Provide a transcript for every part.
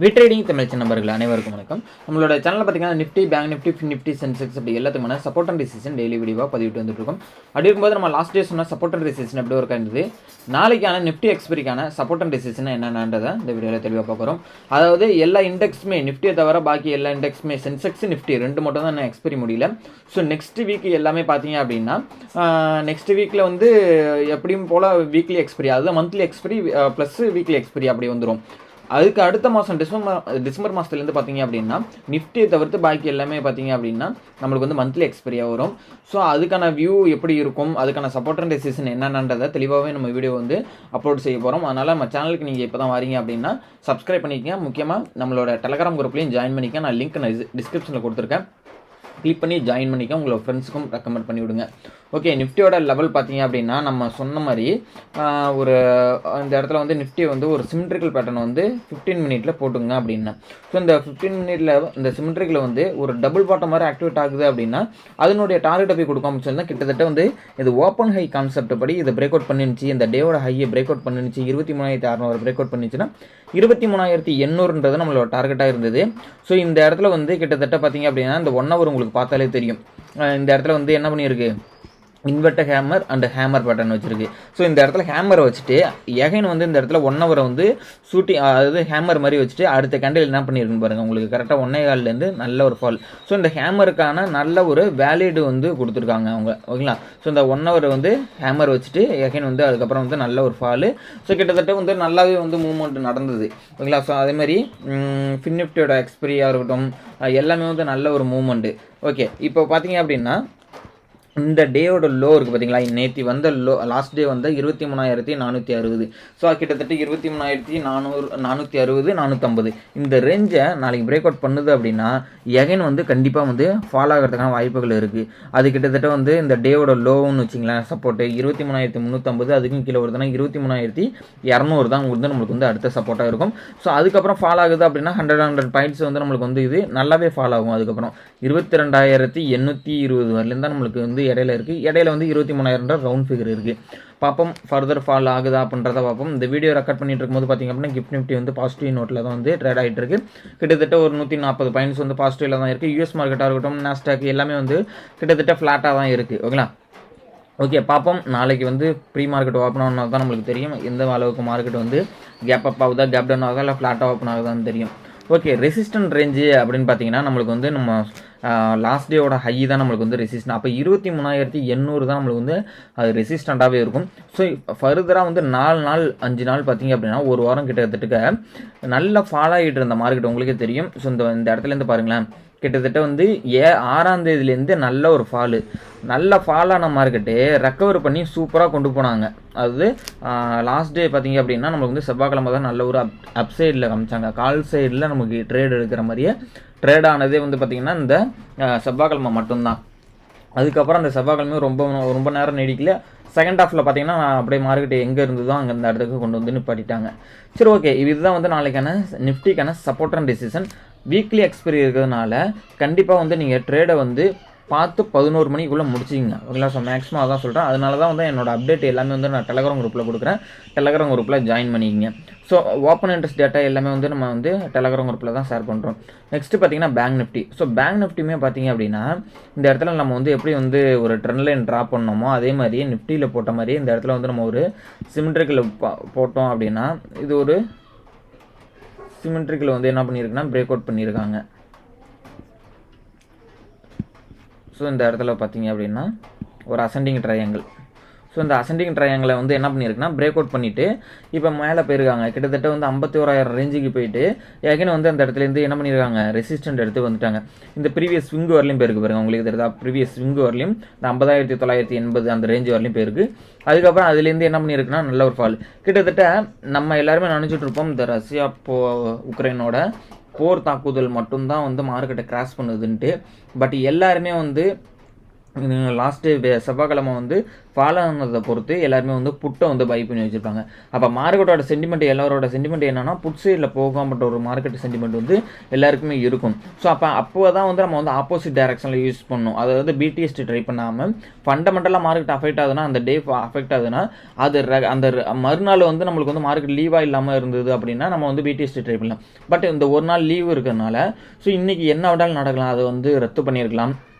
Trading Tamil நண்பர்கள் அனைவருக்கும் வணக்கம். நம்மளோட சேனலில் பார்த்தீங்கன்னா Nifty, bank Nifty, fin Nifty, Sensex அப்படி எல்லாத்துக்குமான சப்போர்ட் அண்ட் ரெசிஸ்டன்ஸ் டெய்லி வீடியோவாக பதிவிட்டு வந்துட்டு இருக்கோம். அப்படி இருக்கும்போது நம்ம லாஸ்ட் டே சொன்ன சப்போர்ட் அண்ட் ரெசிஸ்டன்ஸ் எப்படி ஒர்க் ஆயிருந்தது, நாளைக்கான நிஃப்டி எக்ஸ்பெரிக்கான சப்போர்ட் அண்ட் ரெசிஸ்டன்ஸ் என்னென்னன்றதை இந்த வீடியோவில் தெளிவாக பார்க்குறோம். அதாவது எல்லா இண்டெக்ஸுமே நிஃப்டியை தவிர பாக்கி எல்லா இண்டெக்ஸுமே சென்செக்ஸ் நிஃப்டி ரெண்டு மட்டும் தான் எக்ஸ்பெரி முடியல. ஸோ நெக்ஸ்ட் வீக் எல்லாமே பார்த்தீங்க அப்படின்னா நெக்ஸ்ட் வீக்கில் வந்து எப்படியும் போல் வீக்லி எக்ஸ்பெரி, அதாவது monthly expiry plus weekly expiry அப்படி வந்துடும். அதுக்கு அடுத்த மாதம் டிசம்பர் மாதத்துலேருந்து பார்த்தீங்க அப்படின்னா நிஃப்டியை தவிர்த்து பாக்கி எல்லாமே பார்த்தீங்க அப்படின்னா நம்மளுக்கு வந்து மந்த்லி எக்ஸ்பெரியாக வரும். ஸோ அதுக்கான வியூ எப்படி இருக்கும், அதுக்கான சப்போர்ட் அண்ட் ரெசிஸ்டன்ஸ் என்னென்னன்றதை தெளிவாகவே நம்ம வீடியோ வந்து அப்லோட் செய்ய போகிறோம். அதனால் நம்ம சேனலுக்கு நீங்கள் இப்போ தான் வரீங்க அப்படின்னா சப்ஸ்கிரைப் பண்ணிக்கங்க. முக்கியமாக நம்மளோட டெலகிராம் குரூப்லேயும் ஜாயின் பண்ணிக்க. நான் லிங்க் டிஸ்கிரிப்ஷனில் கொடுத்துருக்கேன், கிளிக் பண்ணி ஜாயின் பண்ணிக்க. உங்களோட ஃப்ரெண்ட்ஸுக்கும் ரெக்கமெண்ட் பண்ணி விடுங்க. ஓகே, நிஃப்டியோட லெவல் பார்த்தீங்க அப்படின்னா நம்ம சொன்ன மாதிரி ஒரு இந்த இடத்துல வந்து நிஃப்டி வந்து ஒரு சிமெட்ரிக்கல் பேட்டர்ன் வந்து 15 மினிட்ல போட்டுங்க அப்படின்னா. ஸோ இந்த 15 மினிட்ல இந்த சிமெட்ரிக்கில் வந்து ஒரு டபுள் பாட்டம் மாதிரி ஆக்டிவேட் ஆகுது அப்படின்னா அதனுடைய டார்கெட்டை போய் கொடுக்காம சொன்னால் கிட்டத்தட்ட வந்து இது ஓப்பன் ஹை கான்செப்ட் படி இதை பிரேக் அவுட் பண்ணிருச்சு. இந்த டேவோட ஹையை பிரேக் அவுட் பண்ணிருச்சு. 23,600 பிரேக் அவுட் பண்ணிச்சுன்னா 23,800 நம்மளோட டார்கெட்டாக இருந்தது. ஸோ இந்த இடத்துல வந்து கிட்டத்தட்ட பார்த்தீங்க அப்படின்னா இந்த 1 ஹவர் உங்களுக்கு பார்த்தாலே தெரியும். இந்த இடத்துல வந்து என்ன பண்ணியிருக்கு, inverter hammer and hammer pattern வச்சிருக்கு. ஸோ இந்த இடத்துல ஹேமரை வச்சுட்டு எகைன் வந்து இந்த இடத்துல 1 ஹவரை வந்து அதாவது ஹேமர் மாதிரி வச்சுட்டு அடுத்த கேண்டில் என்ன பண்ணியிருக்குன்னு பாருங்கள். உங்களுக்கு கரெக்டாக 1.25 நல்ல ஒரு ஃபால். ஸோ இந்த ஹேமருக்கான நல்ல ஒரு வேலிடு வந்து கொடுத்துருக்காங்க அவங்க, ஓகேங்களா. ஸோ இந்த 1 ஹவர் வந்து ஹேமர் வச்சுட்டு எகைன் வந்து அதுக்கப்புறம் வந்து நல்ல ஒரு ஃபாலு. ஸோ கிட்டத்தட்ட வந்து நல்லாவே வந்து மூவ்மெண்ட் நடந்தது, ஓகேங்களா. ஸோ அதேமாதிரி ஃபின் நிஃப்டியோட எக்ஸ்பெரியாக இருக்கட்டும் எல்லாமே வந்து நல்ல ஒரு மூவ்மெண்ட்டு. ஓகே, இப்போ பார்த்தீங்க அப்படின்னா இந்த டேயோட லோ இருக்குது பார்த்தீங்களா, நேற்று வந்த லோ லாஸ்ட் டே வந்து 23,460. ஸோ கிட்டத்தட்ட 23,460 450 இந்த ரேஞ்சை நாளைக்கு பிரேக் அவுட் பண்ணுது அப்படின்னா எகைன் வந்து கண்டிப்பாக வந்து ஃபாலோ ஆகிறதுக்கான வாய்ப்புகள் இருக்குது. அது கிட்டத்தட்ட வந்து இந்த டேயோட லோன்னு வச்சிங்களேன் சப்போர்ட்டு 23,350, அதுக்கும் கீழே வருதுன்னா 23,200 தான் வந்து நம்மளுக்கு வந்து அடுத்த சப்போர்ட்டாக இருக்கும். ஸோ அதுக்கப்புறம் ஃபாலோ ஆகுது அப்படின்னா 100 பாயிண்ட்ஸ் வந்து நம்மளுக்கு வந்து இது நல்லாவே ஃபாலோ ஆகும். அதுக்கப்புறம் 22,820 வரலேருந்து தான் நம்மளுக்கு வந்து இடையில இருக்குது. இடையில வந்து 23,000 ரவுண்ட் ஃபிகர் இருக்குது. பார்ப்போம் ஃபர்தர் ஃபால் ஆகுதா அப்படின்றத பார்ப்போம். இந்த வீடியோ ரெக்கார்ட் பண்ணிட்டு இருக்கும்போது பார்த்திங்க அப்படின்னா கிஃப்ட் நிஃப்டி வந்து பாசிட்டிவ் நோட்டில் தான் வந்து ட்ரேட் ஆகிட்டு இருக்குது. கிட்டத்தட்ட ஒரு 140 பாயிண்ட்ஸ் வந்து பாசிட்டிவில் தான் இருக்குது. யூஎஸ் மார்க்கெட்டாக இருக்கட்டும் நாஸ்டாக் எல்லாமே வந்து கிட்டத்தட்ட ஃப்ளாட்டாக தான் இருக்குது, ஓகேங்களா. ஓகே, பார்ப்போம் நாளைக்கு வந்து ப்ரீ மார்க்கெட் ஓப்பன் ஆனால் தான் நம்மளுக்கு தெரியும் எந்த அளவுக்கு மார்க்கெட் வந்து கேப் அப் ஆகுதா, கேப் டவுன் ஆகுதா, இல்லை ஃப்ளாட்டாக ஓப்பன் ஆகுதான்னு தெரியும். ஓகே, ரெசிஸ்டன்ட் ரேஞ்சு அப்படின்னு பார்த்தீங்கன்னா நம்மளுக்கு வந்து நம்ம லாஸ்ட் டேவோட ஹை தான் நம்மளுக்கு வந்து ரெசிஸ்டன்ட். அப்போ 23,800 தான் நம்மளுக்கு வந்து அது ரெசிஸ்டண்ட்டாகவே இருக்கும். ஸோ ஃபர்தராக வந்து 4 நாள் 5 நாள் பார்த்தீங்க அப்படின்னா ஒரு வாரம் கிட்டத்தட்ட நல்லா ஃபாலோ ஆகிட்டு இருந்த மார்க்கெட் உங்களுக்கே தெரியும். ஸோ இந்த இடத்துலேருந்து பாருங்களேன், கிட்டத்தட்ட வந்து 6ஆம் தேதியிலேருந்து நல்ல ஒரு நல்ல ஃபாலான மார்க்கெட்டு ரெக்கவர் பண்ணி சூப்பராக கொண்டு போனாங்க. அதாவது லாஸ்ட் டே பார்த்தீங்க அப்படின்னா நம்மளுக்கு வந்து செவ்வாய்க்கிழமை தான் நல்ல ஒரு அப்சைடில் காமிச்சாங்க. கால் சைடில் நமக்கு ட்ரேட் எடுக்கிற மாதிரியே ட்ரேட் ஆனதே வந்து பார்த்திங்கன்னா இந்த செவ்வாய்க்கிழமை மட்டும்தான். அதுக்கப்புறம் அந்த செவ்வாய்க்கிழமை ரொம்ப நேரம் நீடிக்கல. செகண்ட் ஹாஃபில் பார்த்தீங்கன்னா அப்படியே மார்க்கெட் எங்கே இருந்ததோ அங்கே இந்த இடத்துக்கு கொண்டு வந்து நிப்பாட்டிட்டாங்க. சரி, ஓகே, இதுதான் வந்து நாளைக்கான நிஃப்டிக்கான support and resistance. Weekly expiry இருக்கிறதுனால கண்டிப்பாக வந்து நீங்கள் ட்ரேடை வந்து பார்த்து 11 மணிக்குள்ளே முடிச்சிங்க, ஓகேங்களா. ஸோ மேக்ஸிமம் அதான் சொல்கிறேன். அதனால தான் வந்து என்னோட அப்டேட் எல்லாமே வந்து நான் டெலகிராம் குரூப்பில் கொடுக்குறேன். டெலகிராம் குரூப்பில் ஜாயின் பண்ணிக்கிங்க. ஸோ ஓப்பன் இன்ட்ரெஸ்ட் டேட்டா எல்லாமே வந்து நம்ம வந்து டெலகிராம் குரூப்பில் தான் ஷேர் பண்ணுறோம். நெக்ஸ்ட்டு பார்த்தீங்கன்னா பேங்க் நிஃப்டி. ஸோ பேங்க் நிஃப்டியுமே பார்த்தீங்க அப்படின்னா இந்த இடத்துல நம்ம வந்து எப்படி வந்து ஒரு ட்ரெண்ட் லைன் ட்ரா பண்ணோமோ அதே மாதிரி நிஃப்டியில் போட்ட மாதிரி இந்த இடத்துல வந்து நம்ம ஒரு சிமெட்ரிக்கில் போட்டோம் அப்படின்னா இது ஒரு சிமெட்ரிக்கில் வந்து என்ன பண்ணியிருக்குன்னா பிரேக் அவுட் பண்ணியிருக்காங்க. ஸோ இந்த இடத்துல பார்த்தீங்க அப்படின்னா ஒரு அசெண்டிங் ட்ரையாங்கிள். ஸோ இந்த அசெண்டிங் ட்ரையாங்கிளை வந்து என்ன பண்ணியிருக்குன்னா பிரேக் அவுட் பண்ணிவிட்டு இப்போ மேலே போயிருக்காங்க. கிட்டத்தட்ட வந்து 51,000 ரேஞ்சுக்கு போயிட்டு ஏகனே வந்து அந்த இடத்துலேருந்து என்ன பண்ணியிருக்காங்க, ரெசிஸ்டன்ட் எடுத்து வந்துட்டாங்க. இந்த ப்ரீவியஸ் ஸ்விங் வரலையும் போயிருக்கு பாருங்க, உங்களுக்கு தெரியுதா. ப்ரீவியஸ் ஸ்விங் வரலையும் இந்த 50,980 அந்த ரேஞ்ச் வரலையும் போயிருக்கு. அதுக்கப்புறம் அதுலேருந்து என்ன பண்ணியிருக்குன்னா நல்ல ஒரு ஃபால். கிட்டத்தட்ட நம்ம எல்லாருமே நினச்சிட்டு இருப்போம் இந்த ரஷ்யா உக்ரைனோட போர் தாக்குதல் மட்டும்தான் வந்து மார்க்கெட்டை கிராஷ் பண்ணுதுன்ட்டு. பட் எல்லாருமே வந்து லாஸ்ட்டு செவ்வாய்க்கிழமை வந்து ஃபாலோ ஆனதை பொறுத்து எல்லாருமே வந்து புட்டை வந்து பை பண்ணி வச்சுருப்பாங்க. அப்போ மார்க்கெட்டோட சென்டிமெண்ட் எல்லாரோட சென்டிமெண்ட் என்னன்னா புட் சைடில் போகாமன்ற ஒரு மார்க்கெட் சென்டிமெண்ட் வந்து எல்லாருக்குமே இருக்கும். ஸோ அப்போ தான் வந்து நம்ம வந்து ஆப்போசிட் டைரக்ஷனில் யூஸ் பண்ணணும். அதாவது பிடிஎஸ்டி ட்ரை பண்ணாமல் ஃபண்டமெண்டலாக மார்க்கெட் அஃபெக்ட் ஆகுதுன்னா அந்த டே அஃபெக்ட் ஆகுதுன்னா அது அந்த மறுநாள் வந்து நம்மளுக்கு வந்து மார்க்கெட் லீவாக இல்லாமல் இருந்தது அப்படின்னா நம்ம வந்து பிடிஎஸ்டி ட்ரை பண்ணலாம். பட் இந்த ஒரு நாள் லீவ் இருக்கிறதுனால ஸோ இன்றைக்கி என்ன விடாலும் நடக்கலாம், அதை வந்து ரத்து பண்ணியிருக்கலாம்,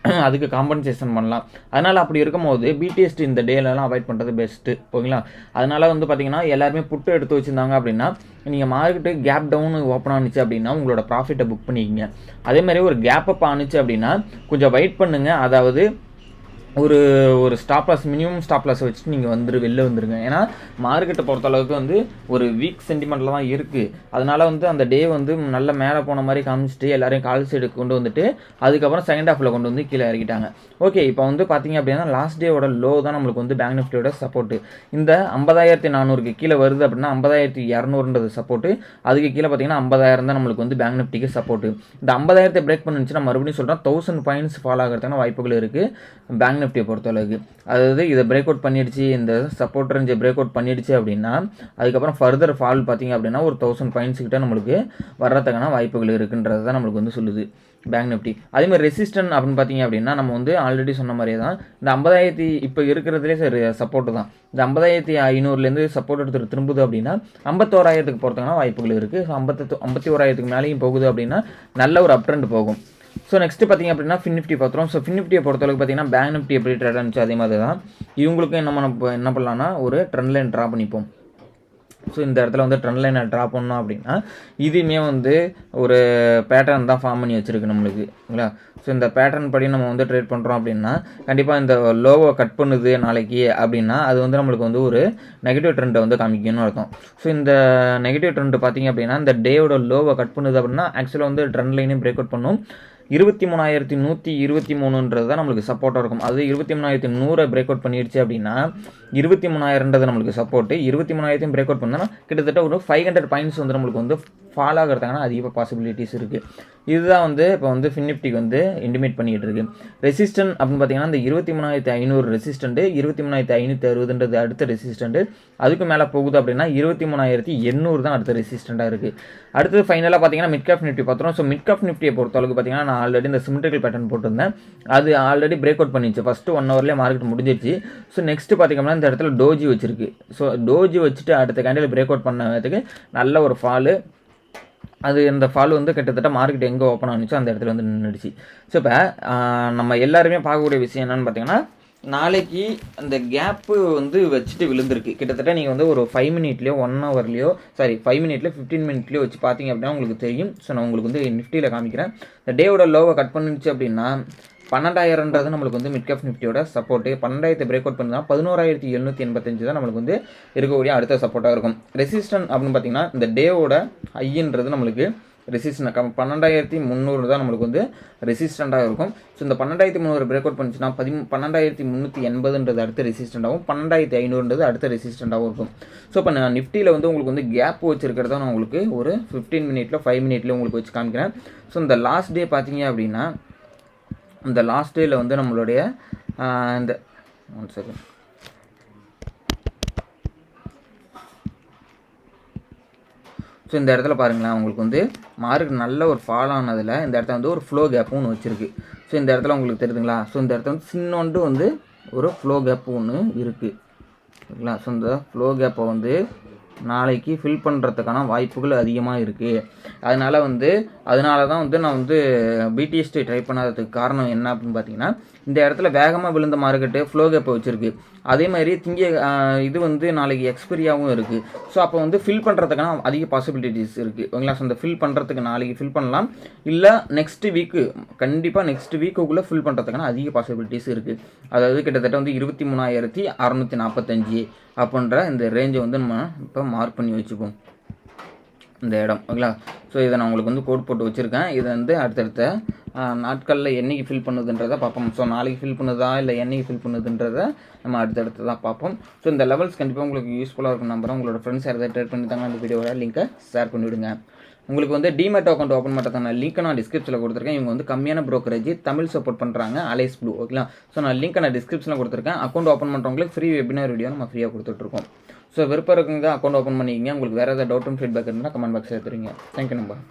அதுக்கு காம்பன்சேஷன் பண்ணலாம். அதனால் அப்படி இருக்கும்போது பிடிஎஸ்டி இந்த டேலலாம் அவாய்ட் பண்ணுறது பெஸ்ட்டு. ஓகேங்களா? அதனால் வந்து பார்த்தீங்கன்னா எல்லாருமே புட்டு எடுத்து வச்சுருந்தாங்க அப்படின்னா நீங்கள் மார்க்கெட்டு கேப் டவுன் ஓப்பன் ஆனிச்சு அப்படின்னா உங்களோட ப்ராஃபிட்டை புக் பண்ணிக்கிங்க. அதேமாதிரி ஒரு கேப் அப் ஆனிச்சு அப்படின்னா கொஞ்சம் வெயிட் பண்ணுங்கள். அதாவது ஒரு stop loss, minimum stop loss வச்சுட்டு நீங்கள் வெளில வந்துருங்க. ஏன்னா மார்க்கெட்டை பொறுத்தளவுக்கு வந்து ஒரு வீக் சென்டிமெண்ட்டில் தான் இருக்குது. அதனால் வந்து அந்த டே வந்து நல்ல மேலே போன மாதிரி காமிச்சிட்டு எல்லாரையும் கால் சைடுக்கு கொண்டு வந்துட்டு அதுக்கப்புறம் செகண்ட் ஹாஃபில் கொண்டு வந்து கீழே இறக்கிட்டாங்க. ஓகே, இப்போ வந்து பார்த்தீங்க அப்படின்னா லாஸ்ட் டேவோட லோ தான் நம்மளுக்கு வந்து பேங்க் நிஃப்டியோட சப்போர்ட்டு. இந்த 50,400க்கு கீழே வருது அப்படின்னா 50,200ன்றது சப்போர்ட்டு. அதுக்கு கீழே பார்த்தீங்கன்னா 50,000 தான் நம்மளுக்கு வந்து பேங்க் நிஃப்டிக்கு சப்போர்ட்டு. இந்த 50,000 பிரேக் பண்ணுச்சுன்னா மறுபடியும் சொல்கிறேன் 1000 பாயிண்ட்ஸ் ஃபாலோ ஆகிறதுக்கான வாய்ப்புகள் இருக்குது பேங்க் நிஃப்டியை பொறுத்தளவுக்கு. அதாவது இதை பிரேக் அவுட் பண்ணிடுச்சு, இந்த சப்போர்ட் ரேஞ்சை பிரேக் அவுட் பண்ணிடுச்சு அப்படின்னா அதுக்கப்புறம் ஃபர்தர் ஃபால் பார்த்தீங்க அப்படின்னா ஒரு 1000 பாயிண்ட்ஸ் கிட்ட நம்மளுக்கு வர்றதுக்கான வாய்ப்புகள் இருக்குன்றது தான் நம்மளுக்கு வந்து சொல்லுது பேங்க் நிஃப்டி. அதேமாதிரி ரெசிஸ்டன்ட் அப்படின்னு பார்த்தீங்க அப்படின்னா நம்ம வந்து ஆல்ரெடி சொன்ன மாதிரியே தான் இந்த 50,000 இப்போ இருக்கிறதுலே சப்போர்ட்டு தான். இந்த 50,500லேருந்து சப்போர்ட் எடுத்துகிட்டு திரும்புது அப்படின்னா 51,000க்கு போகிறதுக்கான வாய்ப்புகள் இருக்குது. ஸோ 51,000க்கு மேலேயும் போகுது அப்படின்னா நல்ல ஒரு அப் ட்ரெண்ட் போகும். ஸோ நெக்ஸ்ட்டு பார்த்திங்க அப்படின்னா ஃபின் நிஃப்டி பார்த்துருவோம். ஸோ ஃபின் நிஃப்டியை பொறுத்தளவுக்கு பார்த்திங்கன்னா பேங்க் நிஃப்டி எப்படி ட்ரேட் ஆனிச்சு அதே மாதிரி தான் இவங்களுக்கும் என்ன பண்ணலாம்னா ஒரு ட்ரெண்ட் லைன் ட்ரா பண்ணிப்போம். ஸோ இந்த இடத்துல வந்து ட்ரெண்ட் லைனை ட்ரா பண்ணோம் அப்படின்னா இதுவுமே வந்து ஒரு பேட்டர்ன் தான் ஃபார்ம் பண்ணி வச்சுருக்கு நம்மளுக்கு. ஓகேங்களா? ஸோ இந்த பேட்டர்ன் படி நம்ம வந்து ட்ரேட் பண்ணுறோம் அப்படின்னா கண்டிப்பாக இந்த லோவை கட் பண்ணுது நாளைக்கு அப்படின்னா அது வந்து நம்மளுக்கு வந்து ஒரு நெகட்டிவ் ட்ரெண்டை வந்து காமிக்கணும்னு அர்த்தம். ஸோ இந்த நெகட்டிவ் ட்ரெண்ட் பார்த்திங்க அப்படின்னா இந்த டேவோட லோவை கட் பண்ணுது அப்படின்னா ஆக்சுவலாக வந்து ட்ரெண்ட் லைனையும் பிரேக் அவுட் பண்ணும். 23,123ன்றது தான் நம்மளுக்கு சப்போர்ட்டாக இருக்கும். அது 23,100 பிரேக் அவுட் பண்ணிடுச்சு அப்படின்னா 23,000ன்றது நம்மளுக்கு சப்போர்ட்டு. 23,000 பிரேக் அவுட் பண்ணால் கிட்டத்தட்ட ஒரு 500 பாயிண்ட்ஸ் வந்து நம்மளுக்கு வந்து ஃபால் ஆகிறதுக்கான அதிக பாசிபிலிட்டிஸ் இருக்குது. இதுதான் வந்து இப்போ வந்து ஃபின் நிஃப்டிக்கு வந்து இன்டிமேட் பண்ணிகிட்டு இருக்குது. ரெசிஸ்டன்ட் அப்படின்னு பார்த்தீங்கன்னா இந்த 23,500 ரெசிஸ்டண்ட்டு, 23,560ன்றது அடுத்த ரெசிஸ்டண்ட்டு. அதுக்கு மேலே போகுது அப்படின்னா 23,800 தான் அடுத்த ரெசிஸ்டண்ட்டாக இருக்குது. அடுத்தது ஃபைனலாக பார்த்தீங்கன்னா மிட் கேப் நிஃப்டி பார்த்துருவோம். ஸோ மிட் கேப் நிஃப்டியை பொறுத்தளவுக்கு பார்த்தீங்கன்னா நான் ஆல்ரெடி இந்த சிமெட்ரிக்கல் பேட்டர்ன் போட்டிருந்தேன். அது ஆல்ரெடி பிரேக் அவுட் பண்ணிச்சு. ஃபஸ்ட்டு 1 ஹவர்லேயே மார்க்கெட் முடிஞ்சிருச்சு. ஸோ நெக்ஸ்ட்டு பார்த்தீங்கன்னா இந்த இடத்துல டோஜி வச்சிருக்கு. ஸோ டோஜி வச்சுட்டு அடுத்த கேண்டில் பிரேக் அவுட் பண்ணதுக்கு நல்ல ஒரு ஃபாலு. அது இந்த ஃபால் வந்து கிட்டத்தட்ட மார்க்கெட் எங்கே ஓப்பன் ஆனிச்சோ அந்த இடத்துல வந்து நின்றுடுச்சு. ஸோ இப்போ நம்ம எல்லாருமே பார்க்கக்கூடிய விஷயம் என்னென்னு பார்த்தீங்கன்னா நாளைக்கு அந்த கேப்பு வந்து வச்சுட்டு விழுந்திருக்கு. கிட்டத்தட்ட நீங்கள் வந்து ஒரு 5 மினிட்லேயோ 1 ஹவர்லேயோ 5 மினிட்லேயோ 15 மினிட்லேயோ வச்சு பார்த்தீங்க அப்படின்னா உங்களுக்கு தெரியும். ஸோ நான் உங்களுக்கு வந்து நிஃப்டியில் காமிக்கிறேன். இந்த டேவோட லோவை கட் பண்ணிச்சு அப்படின்னா 12,000ன்றது நம்மளுக்கு வந்து மிட் கேப் நிஃப்டியோட சப்போர்ட்டு. 12,000 பிரேக் அவுட் பண்ணால் 11,785 தான் நம்மளுக்கு வந்து இருக்கக்கூடிய அடுத்த சப்போர்ட்டாக இருக்கும். ரெசிஸ்டன்ட் அப்படின்னு பார்த்தீங்கன்னா இந்த டேவோட ஹைன்றது நம்மளுக்கு ரெசிஸ்டன்ட் 12,300 தான் நம்மளுக்கு வந்து ரெசிஸ்டண்ட்டாக இருக்கும். ஸோ இந்த 12,300 பிரேக் அவுட் பண்ணிச்சுன்னா 12,380ன்றது அடுத்த ரெசிஸ்டண்ட்டாகவும் 12,500ன்றது அடுத்த ரெசிஸ்டண்ட்டாகவும் இருக்கும். ஸோ இப்போ நான் நிஃப்டியில் வந்து உங்களுக்கு வந்து கேப் வச்சுருக்கிறத நான் உங்களுக்கு ஒரு 15 மினிட்ல 5 மினிட்ல உங்களுக்கு வச்சு காமிக்கிறேன். ஸோ இந்த லாஸ்ட் டே பார்த்தீங்க அப்படின்னா இந்த லாஸ்ட் டேயில் வந்து நம்மளுடைய இந்த 1 செகண்ட் ஸோ இந்த இடத்துல பாருங்களேன் உங்களுக்கு வந்து மார்க்கெட் நல்ல ஒரு ஃபால் ஆனதில் இந்த இடத்துல வந்து ஒரு ஃப்ளோ கேப் ஒன்று வச்சுருக்கு. ஸோ இந்த இடத்துல உங்களுக்கு தெரியுதுங்களா? ஸோ இந்த இடத்துல வந்து சின்னோண்டு வந்து ஒரு ஃப்ளோ கேப் ஒன்று இருக்குது. ஓகேங்களா? ஸோ இந்த ஃப்ளோ கேப்பை வந்து நாளைக்கு ஃபில் பண்ணுறதுக்கான வாய்ப்புகள் அதிகமாக இருக்குது. அதனால் தான் வந்து நான் வந்து பிடிஎஸ்டி ட்ரை பண்ணாததுக்கு காரணம் என்ன அப்படின்னு பார்த்தீங்கன்னா இந்த இடத்துல வேகமாக விழுந்த மார்க்கெட்டு ஃப்ளோ கேப்பை வச்சுருக்கு. அதே மாதிரி இது வந்து நாளைக்கு எக்ஸ்பீரியாகவும் இருக்குது. ஸோ அப்போ வந்து ஃபில் பண்ணுறதுக்கான அதிக பாசிபிலிட்டிஸ் இருக்குது. ஓகேங்களா? ஸோ அந்த ஃபில் பண்ணுறதுக்கு நாளைக்கு ஃபில் பண்ணலாம், இல்லை நெக்ஸ்ட் வீக்கு கண்டிப்பாக நெக்ஸ்ட் வீக்குள்ளே ஃபில் பண்ணுறதுக்கான அதிக பாசிபிலிட்டிஸ் இருக்குது. அதாவது கிட்டத்தட்ட வந்து 23,645 அப்படின்ற இந்த ரேஞ்சை வந்து நம்ம இப்போ மார்க் பண்ணி வச்சுப்போம் இந்த இடம். ஓகேங்களா? ஸோ இதை நான் உங்களுக்கு வந்து கோட் போட்டு வச்சுருக்கேன். இதை வந்து அடுத்தடுத்த நாட்களில் என்றைக்கு ஃபில் பண்ணுதுன்றதை பார்ப்போம். ஸோ நாளைக்கு ஃபில் பண்ணுதா இல்லை என்றைக்கு ஃபில் பண்ணுதுன்றதை நம்ம அடுத்தடுத்து தான் பார்ப்போம். ஸோ இந்த லெவல்ஸ் கண்டிப்பாக உங்களுக்கு யூஸ்ஃபுல்லாக இருக்கும் நம்புறேன். உங்களோட ஃப்ரெண்ட்ஸ் யாராவது ட்ரேட் பண்ணிட்டாங்க அந்த வீடியோவோட லிங்கை ஷேர் பண்ணிவிடுங்க. உங்களுக்கு வந்து டிமேட் அக்கௌண்ட் ஓப்பன் பண்ணுறதுக்கான லிங்க் நான் டிஸ்கிரிப்ஷனில் கொடுத்துருக்கேன். இவங்க வந்து கம்மியான brokerage தமிழ் சப்போர்ட் பண்ணுறாங்க அலைஸ் ப்ளூ ஓகேங்களா. ஸோ நான் லிங்க் நான் டிஸ்கிரிப்ஷனில் கொடுத்துருக்கேன். அக்கௌண்ட் ஓப்பன் பண்ணுறவங்களுக்கு ஃப்ரீ வெபினார் வீடியோ நம்ம ஃப்ரீயாக கொடுத்துட்ருக்கோம். ஸோ விருப்பம் இருக்குங்க அக்கௌண்ட் ஓப்பன் பண்ணிக்கிங்க. உங்களுக்கு வேறு ஏதாவது டவுட்டும் ஃபீட்பேக் இருந்தால் கமெண்ட் பாக்ஸில் எடுத்துருங்க. Thank you number.